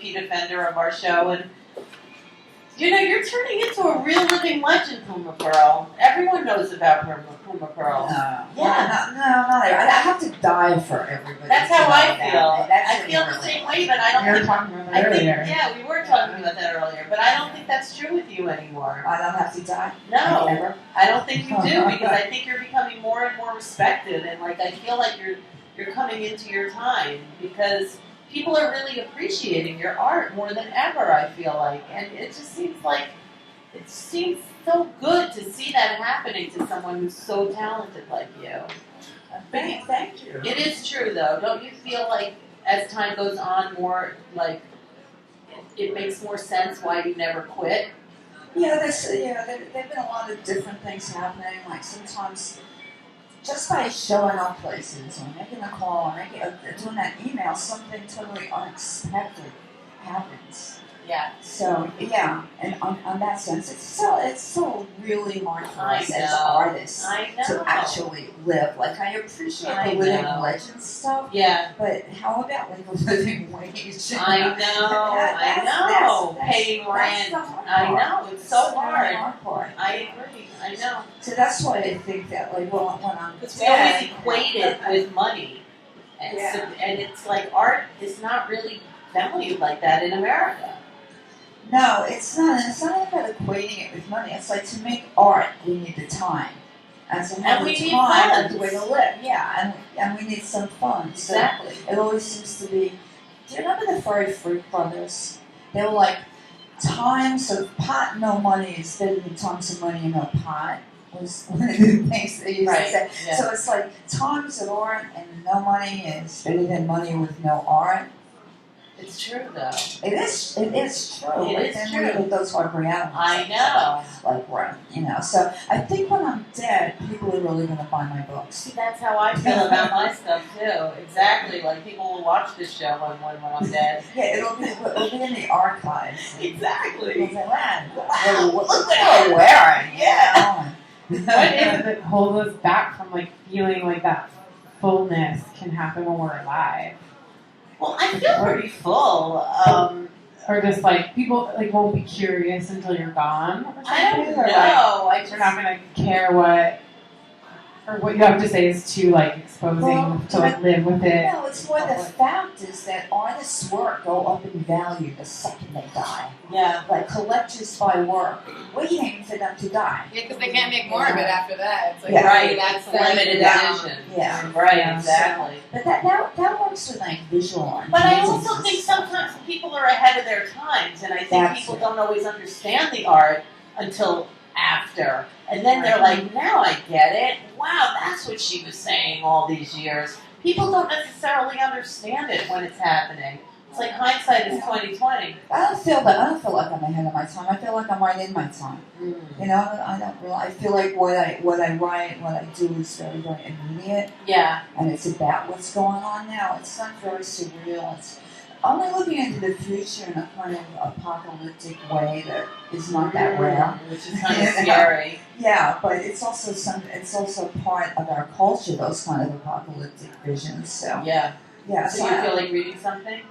repeat offender of our show, and you know, you're turning into a real living legend, PeRL. Everyone knows about PeRL. I have to die for everybody. That's how I feel. I feel the really same way, but I don't We were think. talking about that earlier. Yeah, we were talking about that earlier, but I don't think that's true with you anymore. I don't have to die. No, Ever. I don't think you do, because I think you're becoming more and more respected, and like I feel like you're coming into your time because people are really appreciating your art more than ever. I feel like, and it just seems so good to see that happening to someone who's so talented like you. Thank you. It is true, though. Don't you feel like as time goes on, more like it makes more sense why you never quit? Yeah, there've been a lot of different things happening. Like sometimes, just by showing up places or making a call or doing that email, something totally unexpected happens. Yeah. So yeah, and on that sense, it's so really hard for us as artists to actually live. Like I appreciate the living legend stuff. Yeah. But how about like a living wage? I know. Paying rent. I know. It's so hard. I agree. I know. So that's why I think that like when I'm because we always equate it with money, and and it's like art is not really valued like that in America. No, it's not. It's not about equating it with money. It's like to make art, we need the time. And to have the time and the way to live. Yeah, and we need some fun. Exactly. So it always seems to be. Do you remember the Furry Fruit Brothers? They were like, times of pot, no money is better than times of money and no pot. Was one of the things they used to say. Yeah. So it's like times of art and no money is better than money with no art. It's true, though. It is true. It is true. With those hard realities. I know. Like, you know. So I think when I'm dead, people are really going to buy my books. See, that's how I feel about my stuff, too. Exactly. Like, people will watch this show when I'm dead. Yeah, it'll be in the archives. Exactly. They'll say, wow, look what they're wearing. Yeah. What is it that holds us back from, like, feeling like that fullness can happen when we're alive? Well, I feel pretty full. Or just like people like won't be curious until you're gone. Or something? I don't know. Like, you're not gonna care what you have to say is too like exposing to like live with it. No, it's more the fact is that artists' work go up in value the second they die. Yeah. Like collectors buy work, waiting for them to die. Yeah, because they can't make more of it after that. It's like, right, that's limited edition. Yeah. Right, exactly. But that works with like visual art. But I also think sometimes people are ahead of their times, and I think people don't always understand the art until after. And then they're like, now I get it. Wow, that's what she was saying all these years. People don't necessarily understand it when it's happening. It's like hindsight is 20/20. I don't feel like I'm ahead of my time. I feel like I'm right in my time. You know, I feel like what I write, what I do is very, very immediate. Yeah. And it's about what's going on now. It's not very surreal. It's only looking into the future in a kind of apocalyptic way that is not that rare. Which is kind of scary. Yeah, but it's also part of our culture, those kind of apocalyptic visions. So yeah. So you feel like reading something?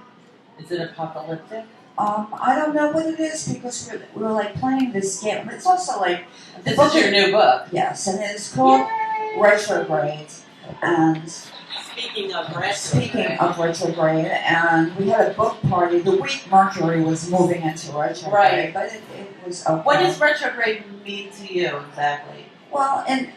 Is it apocalyptic? I don't know what it is because we're like playing this game. It's also like this is your new book. Yes, and it's called Retrograde. And Speaking of retrograde, and we had a book party the week Mercury was moving into retrograde. Right. But it was okay. What does retrograde mean to you exactly? Well, and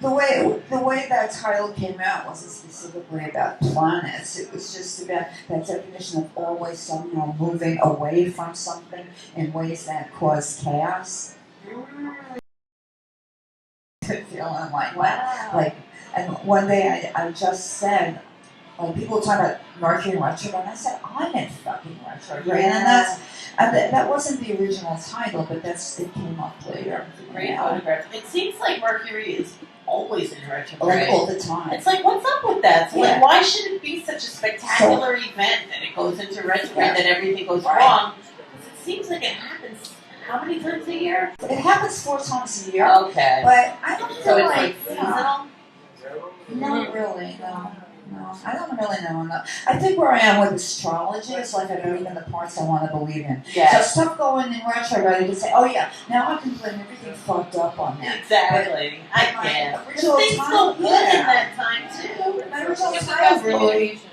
the way that title came out wasn't specifically about planets. It was just about that definition of always somehow moving away from something in ways that cause chaos. Feeling like wow. Like, and one day I just said, like people talk about Mercury retrograde, and I said I'm in fucking retrograde, and that wasn't the original title, but it came up later. Great photograph. It seems like Mercury is always in retrograde. Like all the time. It's like, what's up with that? So like, why should it be such a spectacular event that it goes into retrograde, that everything goes wrong? Because it seems like it happens how many times a year? It happens 4 times a year. Okay. But I don't feel so it's like seasonal? Not really, no. No, I don't really know enough. I think where I am with astrology is like I believe in the parts I want to believe in. Yeah. So stuff going in retrograde, you can say, oh yeah, now I can blame everything fucked up on that. Exactly. I My can. original Things time- go good in yeah. that time too. My original It's time really communication.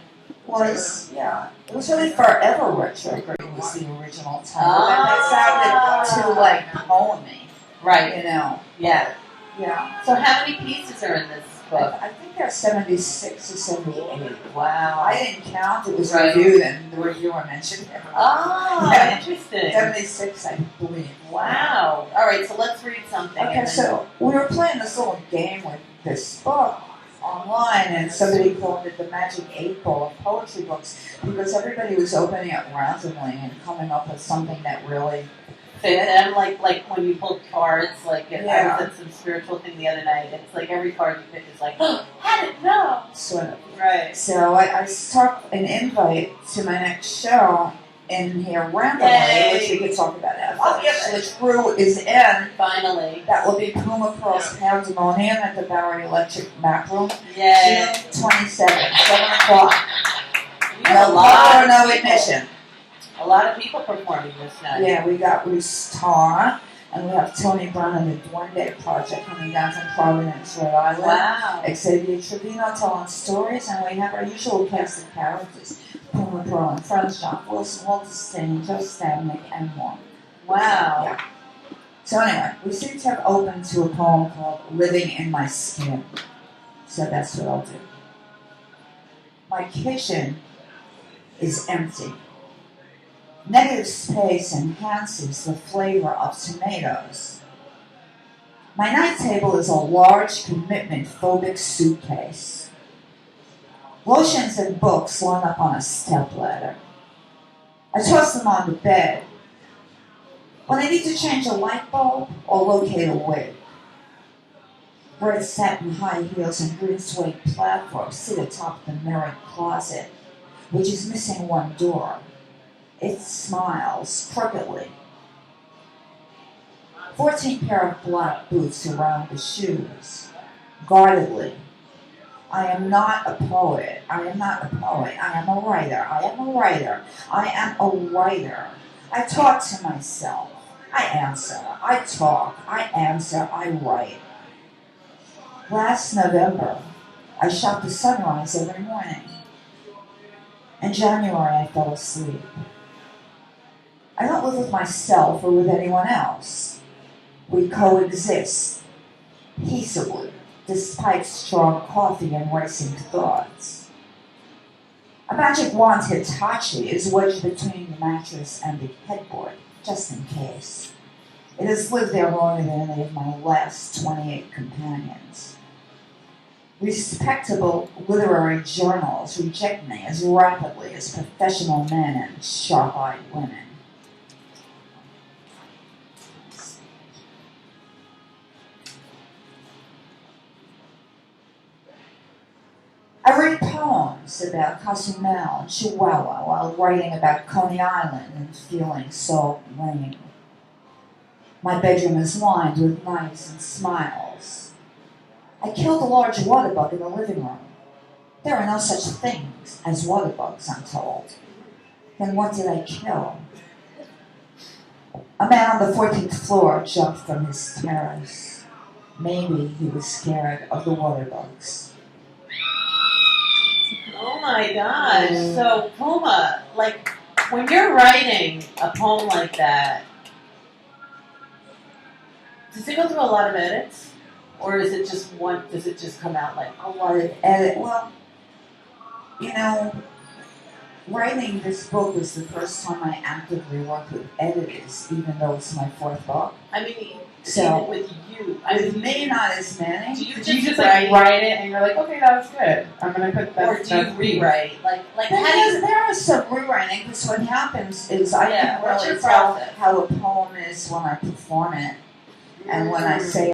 was, yeah, it was really forever retrograde was the original time. But then it sounded too like poemy, Right. you know. Yeah. Yeah. So how many pieces are in this book? I think there's 76 or 78. Wow. I didn't count, it was Right. reviewed and the reviewer mentioned it. Oh, Yeah. interesting. 76, I believe. Wow. All right, so let's read something. Okay, and then- so we were playing this little game with this book online, and somebody called it the Magic 8 Ball of poetry books because everybody was opening it randomly and coming up with something that really fit them, like when you pull cards, like I Yeah. was at some spiritual thing the other night, and it's like every card you pick is like, oh, how did it know? sort of. Right. So I stuck an invite to my next show in here randomly, Yay. which we could talk about after, which crew is in. Finally. That will be PuMa Cross Pandemonium at the Bowery Electric Back Room, Yay. June 27th, 7 o'clock. We have No a lot bar, of no people. admission. A lot of people performing this night. Yeah, we got Star, and we have Tony Brown and the Duende Project coming down from Providence, Rhode Island. Wow. Xavier Trevino telling stories, and we have our usual cast of characters: PuMa, PeRL, and Friends, John Wilson, Walter Stain, Joe Stabnick, and more. Wow. Yeah. So anyway, we seem to have opened to a poem called "Living in My Skin," so that's what I'll do. My kitchen is empty. Negative space enhances the flavor of tomatoes. My night table is a large commitment-phobic suitcase. Lotions and books line up on a stepladder. I toss them on the bed. When I need to change a light bulb or locate a wig, red satin high heels and green suede platforms sit atop the mirrored closet, which is missing one door. It smiles crookedly. 14 pair of black boots surround the shoes. Guardedly. I am not a poet. I am not a poet. I am a writer. I am a writer. I am a writer. I talk to myself. I answer. I talk. I answer. I write. Last November, I shot the sunrise every morning. In January, I fell asleep. I don't live with myself or with anyone else. We coexist, peaceably, despite strong coffee and racing thoughts. A magic wand Hitachi is wedged between the mattress and the headboard, just in case. It has lived there longer than any of my last 28 companions. Respectable literary journals reject me as rapidly as professional men and sharp-eyed women. I read poems about Cozumel and Chihuahua while writing about Coney Island and feeling salt rain. My bedroom is lined with knives and smiles. I killed a large water bug in the living room. There are no such things as water bugs, I'm told. Then what did I kill? A man on the 14th floor jumped from his terrace. Maybe he was scared of the water bugs. Oh my gosh. So, PuMa, like, when you're writing a poem like that, does it go through a lot of edits? Or is it just one, does it just come out like, A lot of edit. Well, you know, writing this book was the first time I actively worked with editors, even though it's my fourth book. I mean, So, even with you, I with mean, me, not as many. do you Did just, you just like write it and you're like, okay, that was good. I'm gonna put that. or do you rewrite? Like how do you, There is some rewriting, because what happens is I Yeah, can what's really your tell process? how a poem is when I perform it, and when I say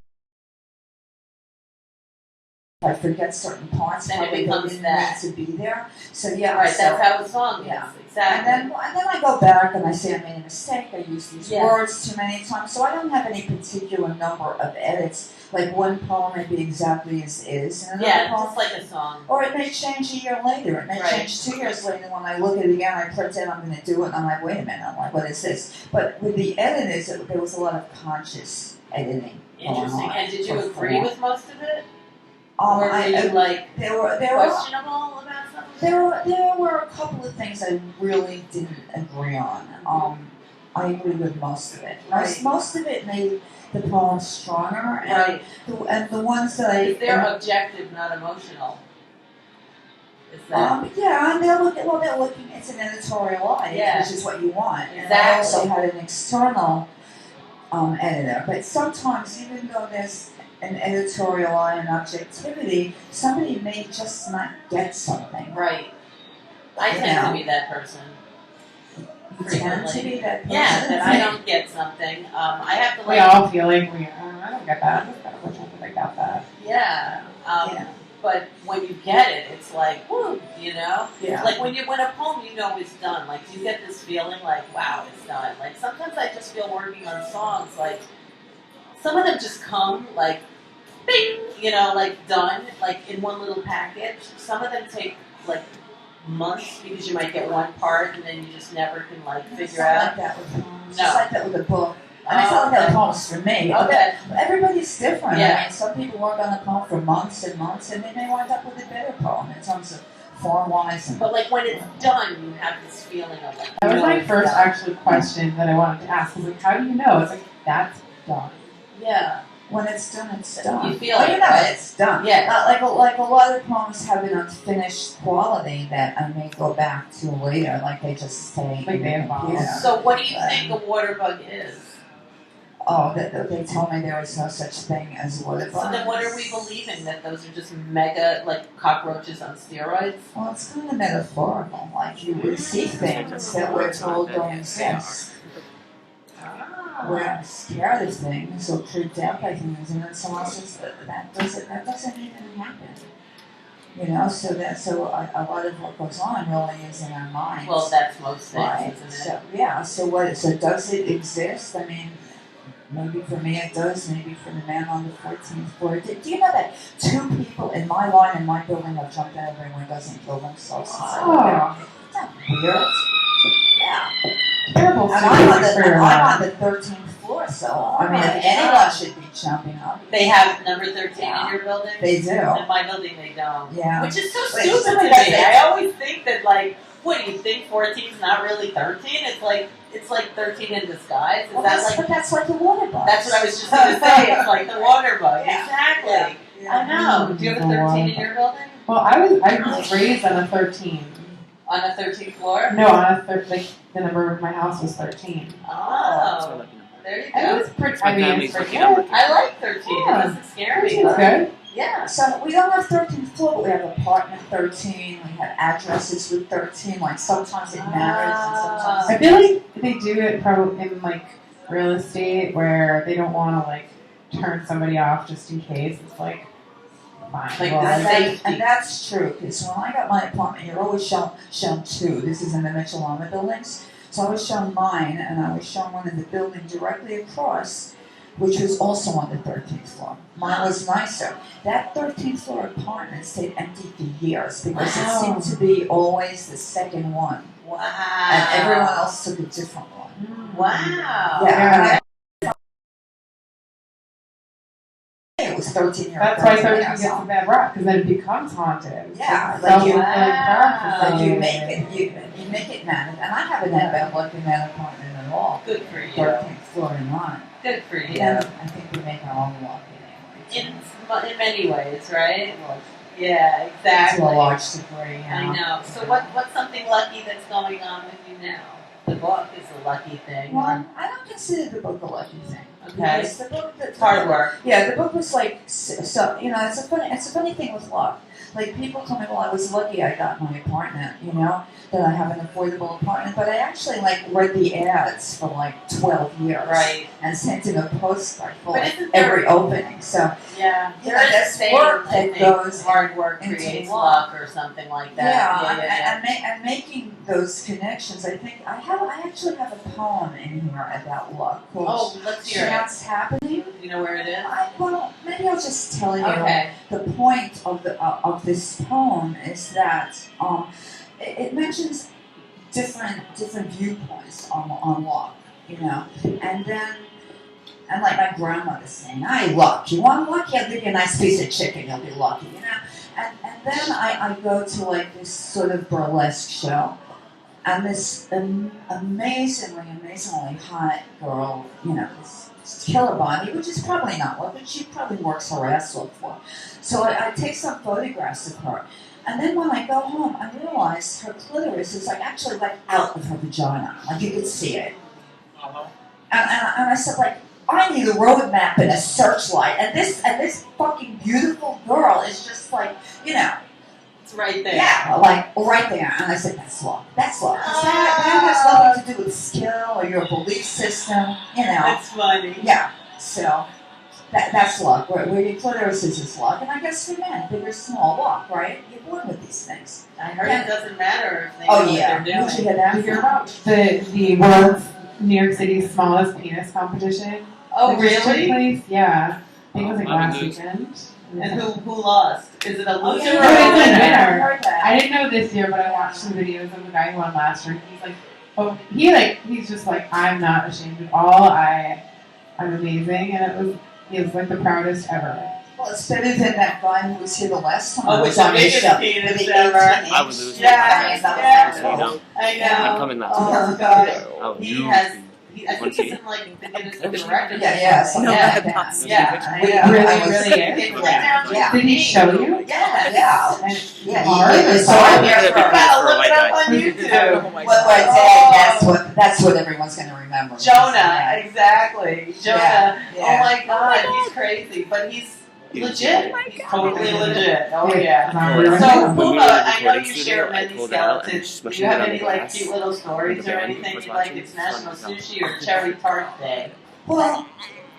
I forget certain parts, Then it probably becomes didn't that. need to be there. So yeah, Right, so, that's how a song yeah. is. Exactly. and then I go back and I say I made a mistake. I used these Yeah. words too many times. So I don't have any particular number of edits. Like one poem may be exactly as is, and another poem, just like a song. or it may change a year later. It may Right. change 2 years later. When I look at it again, I pretend I'm going to do it, and I'm like, wait a minute, I'm like, what is this? But with the editors, there was a lot of conscious editing. Interesting. And did you agree with most of it? Or were you like there were questionable about some of it? there were a couple of things I really didn't agree on. I agree with most of it. Most of it made the poem stronger, and the ones that I they're objective, not emotional. Is that yeah, and they're looking. It's an editorial eye, Yeah. which is what you want. Exactly. And I also had an external editor, but sometimes even though there's an editorial eye and objectivity, somebody may just not get something. right? I tend to be that person. You tend to be that person. Yeah, that I don't get something. I have to We like. all feel like I don't get that. I just gotta wish I got that. Yeah. Yeah. But when you get it, it's like, woo, you know? Yeah. Like when a poem you know is done, like you get this feeling like, wow, it's done. Like sometimes I just feel working on songs, like some of them just come like, bing, you know, like done, like in one little package. Some of them take like months because you might get one part and then you just never can like It's figure not out. like that with poems. It's No. like that with a book. I mean, it's not like that with poems for me. Okay. But everybody's different. Yeah. I mean, some people work on a poem for months and months, and they may wind up with a better poem in terms of form-wise. And But like when it's done, you have this feeling of like. That was you know my it's first done. actual question that I wanted to ask. I was like, how do you know? It's like, that's done. Yeah. when it's done, it's done. You feel oh, it, you know, right? it's done. Yeah. Like a lot of poems have an unfinished quality that I may go back to later, like they just stay Like in they the evolve. computer. So what do you think a water bug is? Oh, they told me there was no such thing as water bugs. So then what are we believing? That those are just mega, like, cockroaches on steroids? Well, it's kind of metaphorical. Like you would see things that we're told don't exist. We're scared of things or creeped out by things, and then someone says that doesn't even happen. You know, so a lot of what goes on really is in our minds. Well, that's most things, Right. isn't it? So yeah. So does it exist? I mean, maybe for me it does. Maybe for the man on the 14th floor. Do you know that 2 people in my line in my building have jumped out of their windows and killed themselves? Since I lived there? Isn't that weird? Yeah. Terrible And I'm on the 13th floor, so I mean, if anyone should be jumping up. They have number 13 Yeah. in your building? They do. In my building, they don't. Yeah. Which is so Wait, stupid to somebody me. does I always think that, like, what do you think 14 is not really 13? It's like 13 in disguise. Is Well, that like? but that's like the water bug. That's what I was just going to say. It's like the water bug. Yeah. Exactly. Yeah. I know. Do you have a 13 in your building? Well, I was raised on a 13. On the 13th floor? No, on a like the number of my house was 13. Oh. There you It go. was pretty. my I mean, family's it's like, lucky yeah, number. I like 13. Yeah. It doesn't scare me. 13 is good. Yeah. So we don't have 13th floor, but we have apartment 13. We have addresses with 13. Like sometimes it matters, and sometimes I feel like they do it probably in like real estate where they don't want to like turn somebody off just in case. It's like fine. Like well, the I- safety. and that's true, because when I got my apartment, you're always shown 2. This is in the Mitchell-Lama buildings. So I was shown mine, and I was shown one in the building directly across, which was also on the 13th floor. Mine was nicer. That 13th floor apartment stayed empty for years because Wow. it seemed to be always the second one, Wow. and everyone else took a different one. Wow. Yeah, and it was 13 years. That's why 13 gets a bad rap because then it becomes haunted. Yeah, It's like you- self-fulfilling Like you prophecy. make it manage, and I haven't had bad luck in that apartment at all. Good for you. 13th floor in line. Good for you. Yeah, I think we make our own luck anyway. In many ways, right? Yeah, To exactly. a large degree, you I know. So what's something lucky that's going on with you now? The book is a lucky thing. Well, I don't consider the book a lucky thing. Okay. Because the book, It's hard work. Yeah, the book was like so. You know, it's a funny thing with luck. Like people tell me, well, I was lucky I got my apartment. You know, that I have an affordable apartment. But I actually like read the ads for like 12 years, Right. and sent in a postcard for But like, isn't there- every opening. So Yeah. you There know, is that's a saying, work I that think, goes hard work into creates luck. luck or something like that. And making those connections. I think I actually have a poem in here about luck called Oh, let's hear it. Chance Happening. You know where it is? Well, maybe I'll just tell you. Okay. The point of the of this poem is that it mentions different viewpoints on luck, you know, and then. And like my grandmother saying, "I luck. You want lucky? I'll give you a nice piece of chicken. You'll be lucky." You know. And then I go to like this sort of burlesque show, and this amazingly hot girl, you know, this killer body, which is probably not luck, but she probably works her ass off for. So I take some photographs of her, and then when I go home, I realize her clitoris is like actually like out of her vagina, like you could see it. And I said like. I need a road map and a searchlight, and this fucking beautiful girl is just like, you know, It's right there. yeah, like right there. And I said, that's luck. That's luck. 'Cause that has nothing to do with skill or your belief system, you know. That's funny. Yeah. So that's luck. Where your clitoris is luck, and I guess for men, big or small, luck, right? You're born with these things. I heard it doesn't matter if they Oh know yeah. what they're Who'd you doing. hear that Did you hear from? about the world's New York City's smallest penis competition? Oh, That just took really? place? Yeah. I think it was like I'm last loose. weekend. And who lost? Is it a Oh, loser yeah, or Who is a the winner? winner? I heard that. I didn't know this year, but I watched some videos of the guy who won last year. He's like, oh, he's just like, I'm not ashamed at all. I'm amazing, and he was like the proudest ever. Well, it's better than that guy who was here the last time. Oh, I with was the on his biggest show. penis With the ever. 18 I would inch. lose. Yeah, That was yeah. awesome. I know. I'm coming last. Oh, God. Oh, He you. has, I think Once he's he- in like the Guinness Book of Records. Yeah, something yeah. like that. Yeah, I We- know. I Really, was- really They is. put it down Yeah. Did he show you? Yeah. Yeah. And Yeah, hard? he was So hard. you Yeah. gotta look it up For a on white YouTube. What I did, that's what everyone's going to remember. Jonah, exactly. Jonah. Yeah. Oh my God, he's crazy, but he's legit. He's totally legit. Oh yeah. Yeah. So When we were in PuMa, the I know recording you studio, share I many pulled it out and skeletons. just Do smushed you it have on any the like glass. cute little stories With the or band anything was you like? watching. It's National Fun. Sushi or Cherry Tart Day. Well,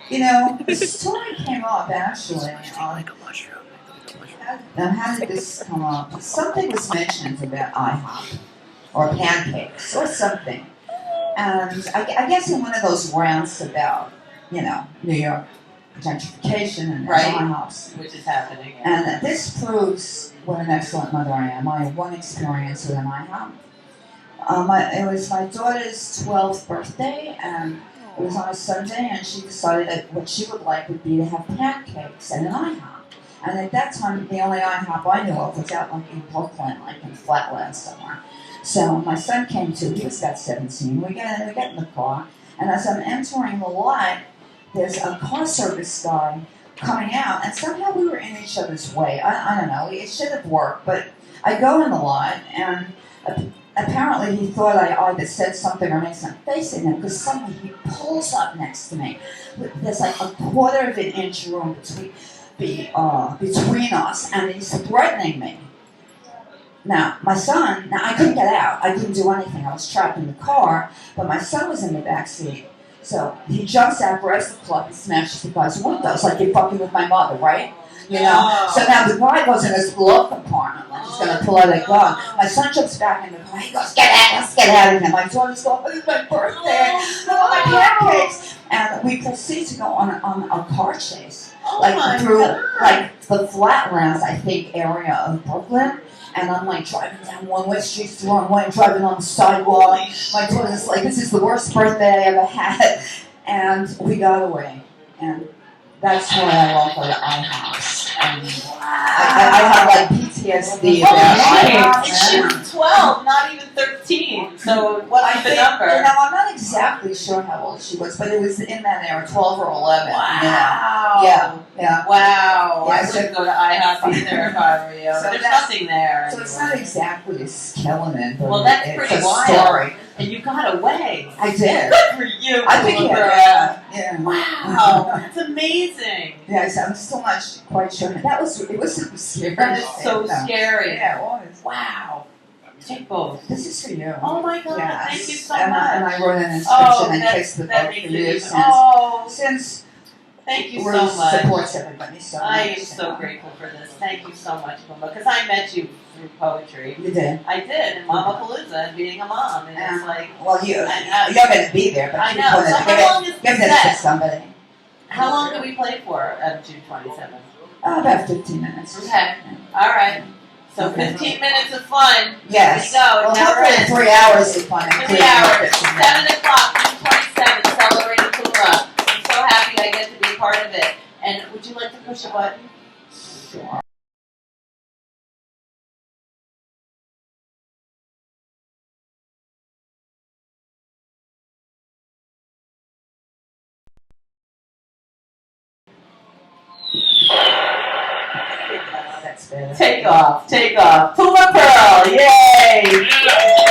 you know, the story came up actually. Like a mushroom. Now, how did this come up? Something was mentioned about IHOP or pancakes or something. And I guess in one of those rants about, you know, New York gentrification and Right. IHOPs. Which is happening. And this proves what an excellent mother I am. I have one experience with an IHOP. It was my daughter's 12th birthday, and it was on a Sunday, and she decided that what she would like would be to have pancakes at an IHOP. And at that time, the only IHOP I knew of was out like in Brooklyn, like in Flatland somewhere. So my son came too. He was about 17. We get in the car, and as I'm entering the lot, there's a car service guy coming out, and somehow we were in each other's way. I don't know. It should have worked, but I go in the lot, and apparently he thought I either said something or made some face in him, because suddenly he pulls up next to me. There's like a quarter of an inch room between us, and he's threatening me. Now, my son, I couldn't get out. I couldn't do anything. I was trapped in the car, but my son was in the back seat. So he jumps out, grabs the club, and smashes the guy's windows like you're fucking with my mother, right? You know? So now the guy goes in his glove compartment, like he's going to pull out a gun. My son jumps back in the car. He goes, get out of here. My daughter's going, oh, it's my birthday. I want my pancakes. And we proceed to go on a car chase. Like through like the Flatlands, I think, area of Brooklyn. And I'm like driving down one-way streets the wrong way, driving on the sidewalk. My daughter's like, this is the worst birthday I ever had. And we got away. And that's why I won't go to IHOPs. I have like PTSD about IHOPs. And she was 12, not even 13. So what's the number? You know, I'm not exactly sure how old she was, but it was in that era, 12 or 11. Wow. Yeah. Wow. Yeah, I so- wouldn't go to IHOP either if I were you. So There's that's- nothing there. So it's not exactly a skeleton, but Well, that's it's pretty a wild. story. and you got away. I did. Good for you, I think PuMa. yeah. Wow, that's amazing. Yes, I'm still not quite sure. It was so scary. That is so scary. Yeah, it was. Wow. Take both. This is for you. Oh my God! Yes. Thank you so and much. I wrote an inscription and that placed the that book makes for it you even. since Thank you Rose so much. supports everybody so much. I am so grateful for this. Thank you so much, PuMa, because I met you through poetry. You did. I did, in Mamapalooza, and being a mom, and it's like, Well, you're going to be there, but I you know. want So to how long is give the this to set? somebody. How long do we play for on June 27th? Oh, about 15 minutes. Okay. All right. So 15 minutes of fun. Yes. There you go. It Well, never hopefully ends. 3 hours of fun. 3 hours. 7 o'clock, June 27th, celebrating PuMa. I'm so happy I get to be a part of it. And would you like to push a button? Sure. That's better. Take off. PuMa PeRL. Yay!